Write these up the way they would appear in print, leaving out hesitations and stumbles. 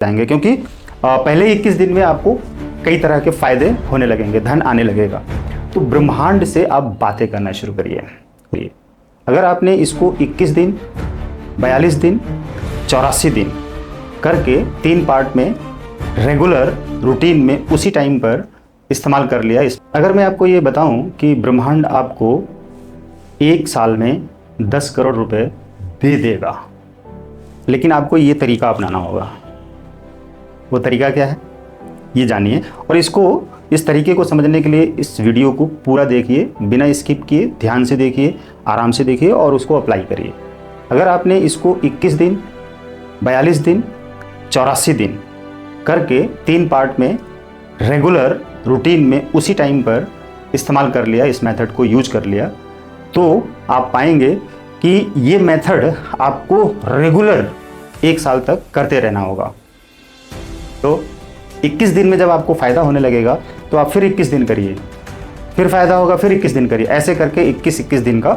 जाएंगे, क्योंकि पहले 21 दिन में आपको कई तरह के फायदे होने लगेंगे, धन आने लगेगा। तो ब्रह्मांड से आप बातें करना शुरू करिए। अगर आपने इसको 21 दिन, 42 दिन, 84 दिन करके 3 पार्ट में रेगुलर रूटीन में उसी टाइम पर इस्तेमाल कर लिया। अगर मैं आपको ये बताऊं कि ब्रह्मांड आपको 1 साल में 10 करोड़ रुपए दे देगा, लेकिन आपको ये तरीका अपनाना होगा। वो तरीका क्या है ये जानिए, और इस तरीके को समझने के लिए इस वीडियो को पूरा देखिए, बिना स्किप किए ध्यान से देखिए, आराम से देखिए और उसको अप्लाई करिए। अगर आपने इसको 21 दिन, 42 दिन, 84 दिन करके 3 पार्ट में रेगुलर रूटीन में उसी टाइम पर इस्तेमाल कर लिया, इस मेथड को यूज कर लिया, तो आप पाएंगे कि ये मेथड आपको रेगुलर 1 साल तक करते रहना होगा। तो 21 दिन में जब आपको फ़ायदा होने लगेगा तो आप फिर 21 दिन करिए, फिर फ़ायदा होगा, फिर 21 दिन करिए। ऐसे करके 21-21 दिन का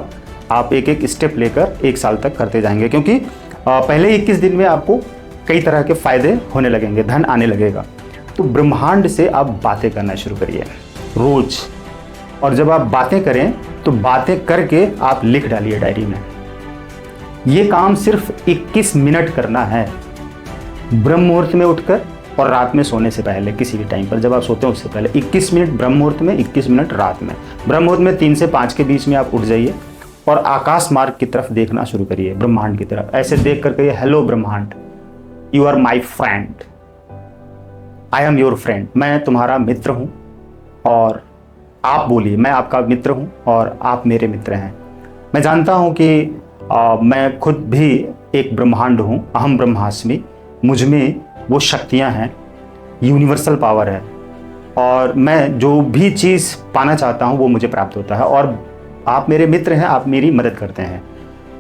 आप एक स्टेप लेकर 1 साल तक करते जाएंगे, क्योंकि पहले 21 दिन में आपको कई तरह के फ़ायदे होने लगेंगे, धन आने लगेगा। तो ब्रह्मांड से आप बातें करना शुरू करिए रोज़, और जब आप बातें करें तो बातें करके आप लिख डालिए डायरी में। ये काम सिर्फ 21 मिनट करना है, ब्रह्म मुहूर्त में उठकर और रात में सोने से पहले, किसी भी टाइम पर जब आप सोते हैं उससे पहले 21 मिनट ब्रह्म मुहूर्त में, 21 मिनट रात में। ब्रह्म मुहूर्त में 3 से 5 के बीच में आप उठ जाइए और आकाश मार्ग की तरफ देखना शुरू करिए, ब्रह्मांड की तरफ। ऐसे देख कर कहिए, हेलो ब्रह्मांड, you are my friend, I am your friend. मैं तुम्हारा मित्र हूँ और आप बोलिए, मैं आपका मित्र हूँ और आप मेरे मित्र हैं। मैं जानता हूँ कि मैं खुद भी एक ब्रह्मांड हूँ, अहम ब्रह्मास्मि, मुझ में वो शक्तियाँ हैं, यूनिवर्सल पावर है, और मैं जो भी चीज़ पाना चाहता हूँ वो मुझे प्राप्त होता है। और आप मेरे मित्र हैं, आप मेरी मदद करते हैं,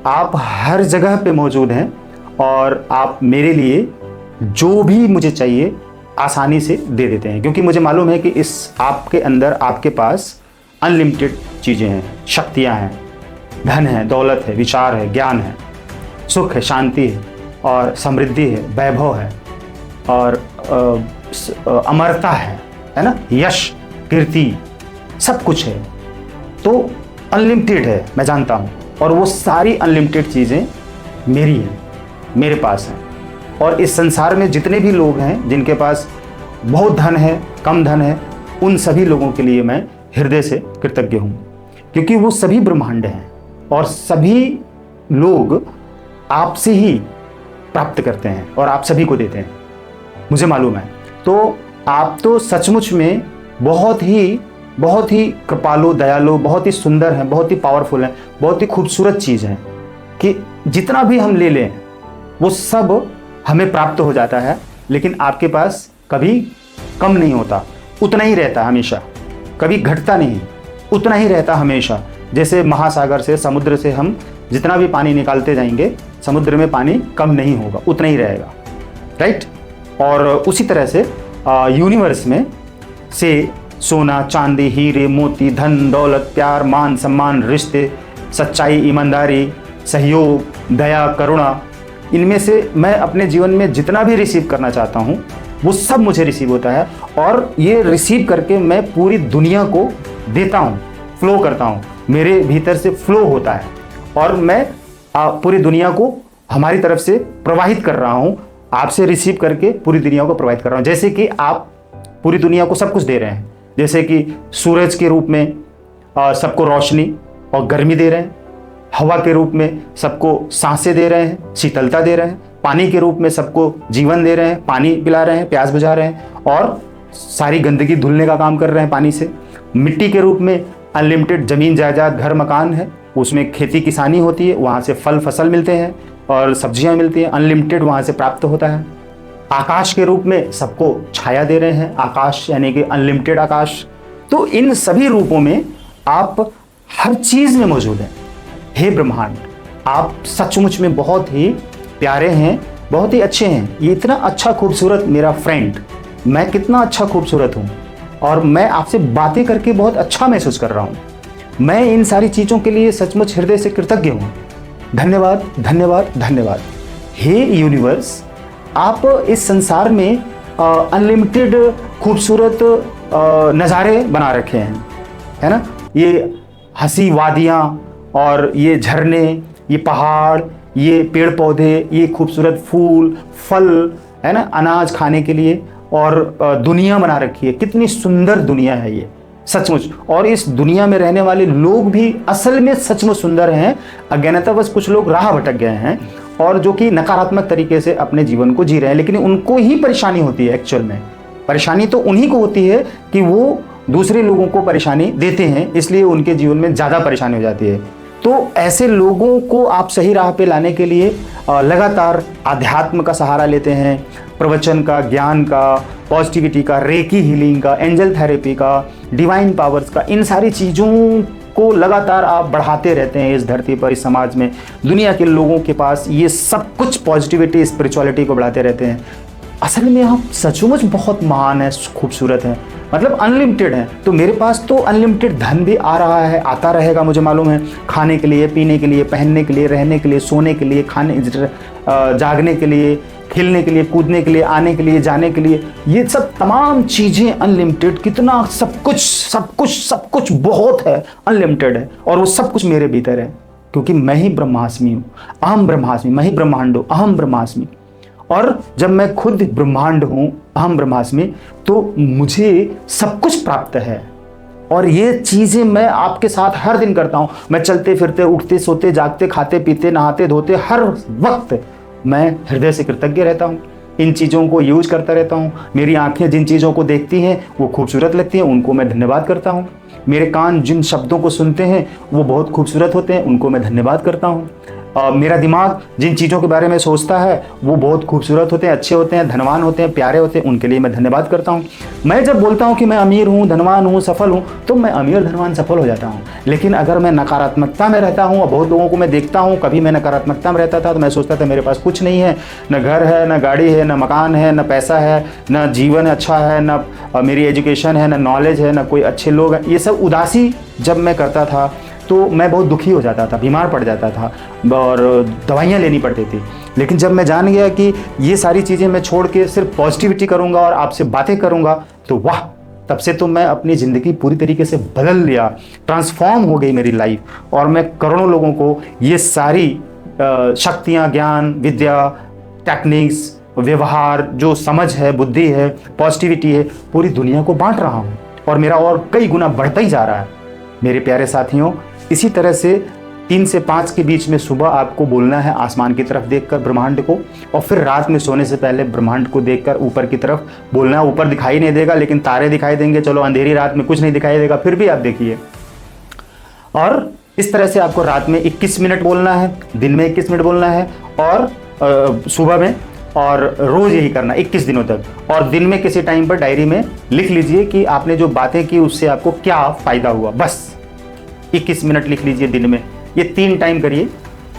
आप हर जगह पे मौजूद हैं और आप मेरे लिए जो भी मुझे चाहिए आसानी से दे देते हैं, क्योंकि मुझे मालूम है कि इस आपके अंदर, आपके पास अनलिमिटेड चीज़ें हैं, शक्तियाँ हैं, धन है, दौलत है, विचार है, ज्ञान है, सुख है, शांति है और समृद्धि है, वैभव है और अमरता है ना, यश, कीर्ति, सब कुछ है। तो अनलिमिटेड है, मैं जानता हूँ, और वो सारी अनलिमिटेड चीज़ें मेरी हैं, मेरे पास हैं। और इस संसार में जितने भी लोग हैं जिनके पास बहुत धन है, कम धन है, उन सभी लोगों के लिए मैं हृदय से कृतज्ञ हूँ, क्योंकि वो सभी ब्रह्मांड हैं और सभी लोग आपसे ही प्राप्त करते हैं और आप सभी को देते हैं, मुझे मालूम है। तो आप तो सचमुच में बहुत ही कृपालु, दयालु, बहुत ही सुंदर हैं, बहुत ही पावरफुल हैं, बहुत ही खूबसूरत चीज़ है कि जितना भी हम ले लें वो सब हमें प्राप्त हो जाता है, लेकिन आपके पास कभी कम नहीं होता, उतना ही रहता हमेशा, कभी घटता नहीं, उतना ही रहता हमेशा। जैसे महासागर से, समुद्र से हम जितना भी पानी निकालते जाएंगे, समुद्र में पानी कम नहीं होगा, उतना ही रहेगा, राइट। और उसी तरह से यूनिवर्स में से सोना, चांदी, हीरे, मोती, धन, दौलत, प्यार, मान, सम्मान, रिश्ते, सच्चाई, ईमानदारी, सहयोग, दया, करुणा, इनमें से मैं अपने जीवन में जितना भी रिसीव करना चाहता हूँ वो सब मुझे रिसीव होता है, और ये रिसीव करके मैं पूरी दुनिया को देता हूँ, फ्लो करता हूँ, मेरे भीतर से फ्लो होता है और मैं पूरी दुनिया को हमारी तरफ से प्रवाहित कर रहा हूँ, आपसे रिसीव करके पूरी दुनिया को प्रवाहित कर रहा हूँ। जैसे कि आप पूरी दुनिया को सब कुछ दे रहे हैं, जैसे कि सूरज के रूप में सबको रोशनी और गर्मी दे रहे हैं, हवा के रूप में सबको सांसें दे रहे हैं, शीतलता दे रहे हैं, पानी के रूप में सबको जीवन दे रहे हैं, पानी पिला रहे हैं, प्यास बुझा रहे हैं और सारी गंदगी धुलने का काम कर रहे हैं पानी से। मिट्टी के रूप में अनलिमिटेड ज़मीन, जायदाद, घर, मकान है, उसमें खेती किसानी होती है, वहाँ से फल फसल मिलते हैं और सब्जियाँ मिलती हैं, अनलिमिटेड वहाँ से प्राप्त होता है। आकाश के रूप में सबको छाया दे रहे हैं, आकाश यानी कि अनलिमिटेड आकाश। तो इन सभी रूपों में आप हर चीज़ में मौजूद हैं। हे ब्रह्मांड, आप सचमुच में बहुत ही प्यारे हैं, बहुत ही अच्छे हैं। ये इतना अच्छा खूबसूरत मेरा फ्रेंड, मैं कितना अच्छा खूबसूरत हूँ और मैं आपसे बातें करके बहुत अच्छा महसूस कर रहा हूँ। मैं इन सारी चीज़ों के लिए सचमुच हृदय से कृतज्ञ हूँ। धन्यवाद, धन्यवाद, धन्यवाद। हे यूनिवर्स, आप इस संसार में अनलिमिटेड खूबसूरत नज़ारे बना रखे हैं, है ना। ये हंसी वादियाँ और ये झरने, ये पहाड़, ये पेड़ पौधे, ये खूबसूरत फूल फल, है ना, अनाज खाने के लिए, और दुनिया बना रखी है। कितनी सुंदर दुनिया है ये, सचमुच। और इस दुनिया में रहने वाले लोग भी असल में सचमुच सुंदर हैं। अज्ञानतावश कुछ लोग राह भटक गए हैं और जो कि नकारात्मक तरीके से अपने जीवन को जी रहे हैं, लेकिन उनको ही परेशानी होती है। एक्चुअल में परेशानी तो उन्हीं को होती है कि वो दूसरे लोगों को परेशानी देते हैं, इसलिए उनके जीवन में ज़्यादा परेशानी हो जाती है। तो ऐसे लोगों को आप सही राह पे लाने के लिए लगातार अध्यात्म का सहारा लेते हैं, प्रवचन का, ज्ञान का, पॉजिटिविटी का, रेकी हीलिंग का, एंजल थेरेपी का, डिवाइन पावर्स का, इन सारी चीज़ों को लगातार आप बढ़ाते रहते हैं इस धरती पर, इस समाज में। दुनिया के लोगों के पास ये सब कुछ पॉजिटिविटी, स्पिरिचुअलिटी को बढ़ाते रहते हैं। असल में आप सचमुच बहुत महान है, खूबसूरत है, मतलब अनलिमिटेड है। तो मेरे पास तो अनलिमिटेड धन भी आ रहा है, आता रहेगा, मुझे मालूम है। खाने के लिए, पीने के लिए, पहनने के लिए, रहने के लिए, सोने के लिए, जागने के लिए, खेलने के लिए, कूदने के लिए, आने के लिए, जाने के लिए, ये सब तमाम चीज़ें अनलिमिटेड। कितना सब कुछ सब कुछ सब कुछ बहुत है, अनलिमिटेड है। और वो सब कुछ मेरे भीतर है, क्योंकि मैं ही ब्रह्मास्मि हूँ, अहम ब्रह्मास्मि, मैं ही ब्रह्मांड हूँ, अहम ब्रह्मास्मि। और जब मैं खुद ब्रह्मांड हूँ, अहम ब्रह्मास्मि, तो मुझे सब कुछ प्राप्त है। और ये चीज़ें मैं आपके साथ हर दिन करता हूँ। मैं चलते फिरते, उठते, सोते, जागते, खाते पीते, नहाते धोते, हर वक्त मैं हृदय से कृतज्ञ रहता हूँ। इन चीज़ों को यूज करता रहता हूँ। मेरी आंखें जिन चीज़ों को देखती हैं वो खूबसूरत लगती हैं, उनको मैं धन्यवाद करता हूँ। मेरे कान जिन शब्दों को सुनते हैं वो बहुत खूबसूरत होते हैं, उनको मैं धन्यवाद करता हूँ। मेरा दिमाग जिन चीज़ों के बारे में सोचता है वो बहुत खूबसूरत होते हैं, अच्छे होते हैं, धनवान होते हैं, प्यारे होते हैं, उनके लिए मैं धन्यवाद करता हूँ। मैं जब बोलता हूँ कि मैं अमीर हूँ, धनवान हूँ, सफल हूँ, तो मैं अमीर, धनवान, सफल हो जाता हूँ। लेकिन अगर मैं नकारात्मकता में रहता हूँ, और बहुत लोगों को मैं देखता हूँ, कभी मैं नकारात्मकता में रहता था तो मैं सोचता था मेरे पास कुछ नहीं है, न घर है, न गाड़ी है, न मकान है, न पैसा है, न जीवन अच्छा है, न मेरी एजुकेशन है, न नॉलेज है, न कोई अच्छे लोग हैं। ये सब उदासी जब मैं करता था तो मैं बहुत दुखी हो जाता था, बीमार पड़ जाता था और दवाइयाँ लेनी पड़ती थी। लेकिन जब मैं जान गया कि ये सारी चीज़ें मैं छोड़ के सिर्फ पॉजिटिविटी करूँगा और आपसे बातें करूँगा, तो वाह, तब से तो मैं अपनी ज़िंदगी पूरी तरीके से बदल लिया, ट्रांसफॉर्म हो गई मेरी लाइफ। और मैं करोड़ों लोगों को ये सारी शक्तियाँ, ज्ञान, विद्या, टेक्निक्स, व्यवहार, जो समझ है, बुद्धि है, पॉजिटिविटी है, पूरी दुनिया को बांट रहा हूँ। और मेरा और कई गुना बढ़ता ही जा रहा है। मेरे प्यारे साथियों, इसी तरह से 3 से 5 के बीच में सुबह आपको बोलना है आसमान की तरफ देखकर ब्रह्मांड को, और फिर रात में सोने से पहले ब्रह्मांड को देखकर ऊपर की तरफ बोलना है। ऊपर दिखाई नहीं देगा लेकिन तारे दिखाई देंगे, चलो अंधेरी रात में कुछ नहीं दिखाई देगा, फिर भी आप देखिए। और इस तरह से आपको रात में 21 मिनट बोलना है, दिन में 21 मिनट बोलना है, और सुबह में, और रोज़ यही करना 21 दिनों तक। और दिन में किसी टाइम पर डायरी में लिख लीजिए कि आपने जो बातें की उससे आपको क्या फ़ायदा हुआ। बस 21 मिनट लिख लीजिए दिन में। ये 3 टाइम करिए,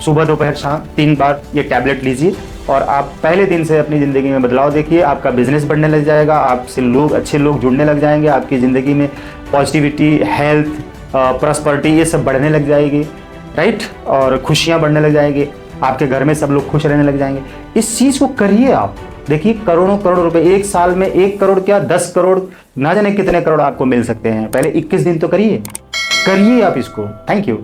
सुबह, दोपहर, शाम, 3 बार ये टैबलेट लीजिए, और आप पहले दिन से अपनी ज़िंदगी में बदलाव देखिए। आपका बिजनेस बढ़ने लग जाएगा, आपसे लोग, अच्छे लोग जुड़ने लग जाएंगे, आपकी ज़िंदगी में पॉजिटिविटी, हेल्थ, प्रॉस्पेरिटी, ये सब बढ़ने लग जाएगी, राइट। और खुशियाँ बढ़ने लग जाएगी, आपके घर में सब लोग खुश रहने लग जाएंगे। इस चीज़ को करिए आप। देखिए, करोड़ों करोड़ रुपए, एक साल में 1 करोड़ क्या 10 करोड़, ना जाने कितने करोड़ आपको मिल सकते हैं। पहले 21 दिन तो करिए आप इसको। Thank you.